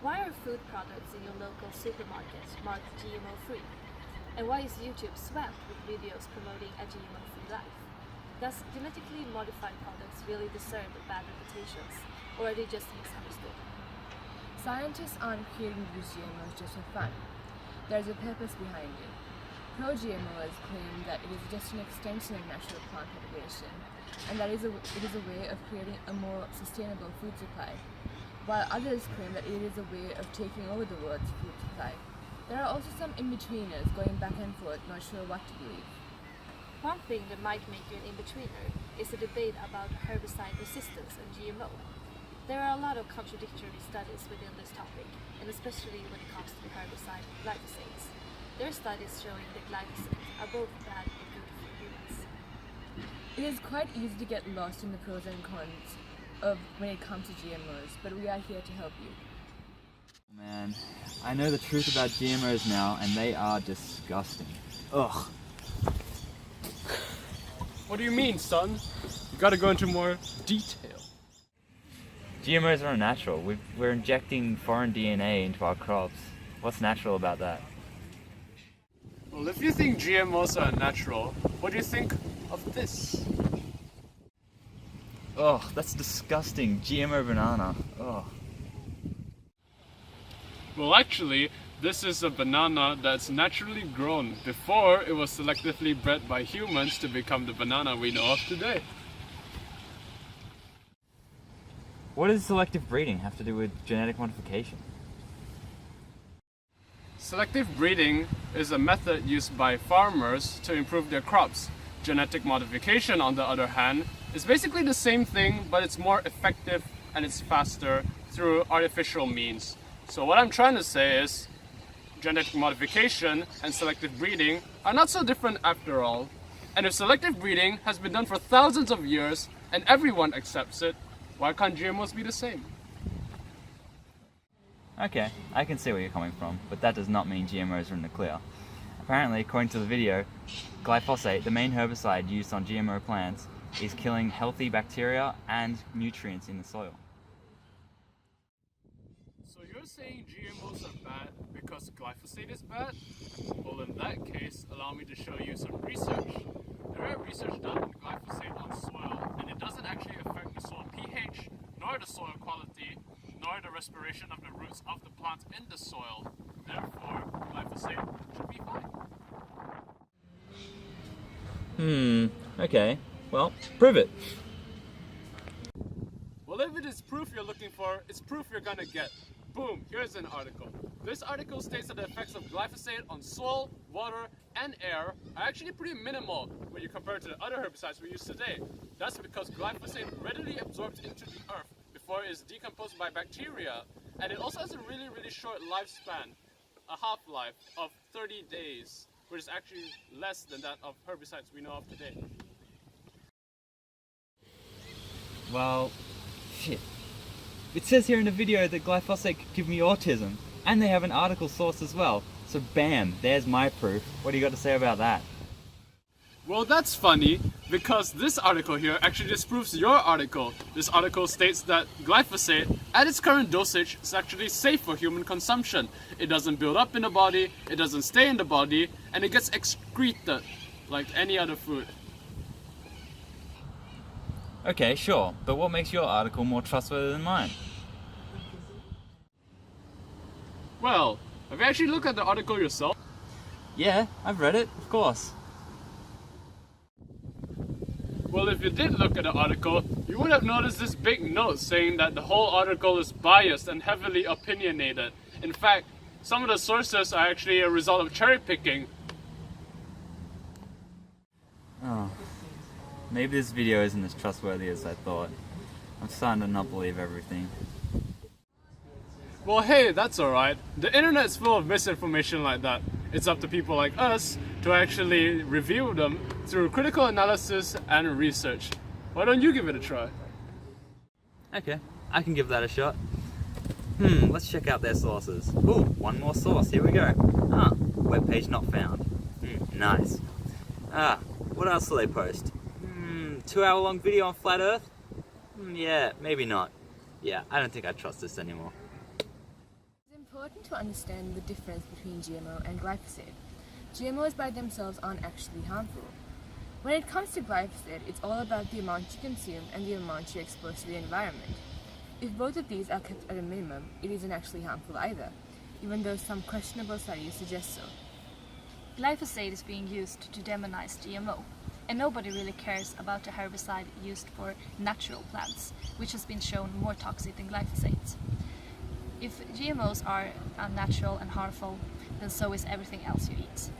Why are food products in your local supermarket marked GMO-free? And why is YouTube swamped with videos promoting a GMO-free life? Does genetically modified products really deserve bad reputations, or are they just misunderstood? Scientists aren't creating these GMOs just for fun. There's a purpose behind it. Pro-GMOs claim that it is just an extension of natural plant propagation, and that it is a way of creating a more sustainable food supply, while others claim that it is a way of taking over the world's food supply. There are also some in-betweeners going back and forth, not sure what to believe. One thing that might make you an in-betweener is the debate about herbicide resistance and GMO. There are a lot of contradictory studies within this topic, and especially when it comes to the herbicide glyphosate. There are studies showing that glyphosate are both bad and good for humans. It is quite easy to get lost in the pros and cons of when it comes to GMOs, but we are here to help you. Man, I know the truth about GMOs now, and they are disgusting. Ugh. What do you mean, son? You gotta go into more detail. GMOs are unnatural. We're injecting foreign DNA into our crops. What's natural about that? Well, if you think GMOs are unnatural, what do you think of this? Ugh, that's disgusting. GMO banana. Ugh. Well, actually, this is a banana that's naturally grown before it was selectively bred by humans to become the banana we know of today. What does selective breeding have to do with genetic modification? Selective breeding is a method used by farmers to improve their crops. Genetic modification, on the other hand, is basically the same thing, but it's more effective and it's faster through artificial means. So what I'm trying to say is, genetic modification and selective breeding are not so different after all. And if selective breeding has been done for thousands of years and everyone accepts it, why can't GMOs be the same? Okay, I can see where you're coming from, but that does not mean GMOs are in the clear. Apparently, according to the video, glyphosate, the main herbicide used on GMO plants, is killing healthy bacteria and nutrients in the soil. So you're saying GMOs are bad because glyphosate is bad? Well, in that case, allow me to show you some research. There are research done on glyphosate on soil, and it doesn't actually affect the soil pH, nor the soil quality, nor the respiration of the roots of the plant in the soil. Therefore, glyphosate should be fine. Okay. Well, prove it. Well, if it is proof you're looking for, it's proof you're gonna get. Boom, here's an article. This article states that the effects of glyphosate on soil, water, and air are actually pretty minimal when you compare it to the other herbicides we use today. That's because glyphosate readily absorbs into the earth before it is decomposed by bacteria, and it also has a really, really short lifespan, a half-life of 30 days, which is actually less than that of herbicides we know of today. Well, shit. It says here in the video that glyphosate could give me autism, and they have an article source as well. So bam, there's my proof. What do you got to say about that? Well, that's funny, because this article here actually disproves your article. This article states that glyphosate, at its current dosage, is actually safe for human consumption. It doesn't build up in the body, it doesn't stay in the body, and it gets excreted like any other food. Okay, sure, but what makes your article more trustworthy than mine? Well, have you actually looked at the article yourself? Yeah, I've read it, of course. Well, if you did look at the article, you would have noticed this big note saying that the whole article is biased and heavily opinionated. In fact, some of the sources are actually a result of cherry picking. Oh. Maybe this video isn't as trustworthy as I thought. I'm starting to not believe everything. Well, hey, that's alright. The internet's full of misinformation like that. It's up to people like us to actually review them through critical analysis and research. Why don't you give it a try? Okay, I can give that a shot. Let's check out their sources. Ooh, one more source, here we go. Webpage not found. Nice. What else do they post? 2-hour-long video on flat earth? Yeah, maybe not. Yeah, I don't think I trust this anymore. important to understand the difference between GMO and glyphosate. GMOs by themselves aren't actually harmful. When it comes to glyphosate, it's all about the amount you consume and the amount you expose to the environment. If both of these are kept at a minimum, it isn't actually harmful either, even though some questionable studies suggest so. Glyphosate is being used to demonize GMO, and nobody really cares about the herbicide used for natural plants, which has been shown more toxic than glyphosate. If GMOs are unnatural and harmful, then so is everything else you eat.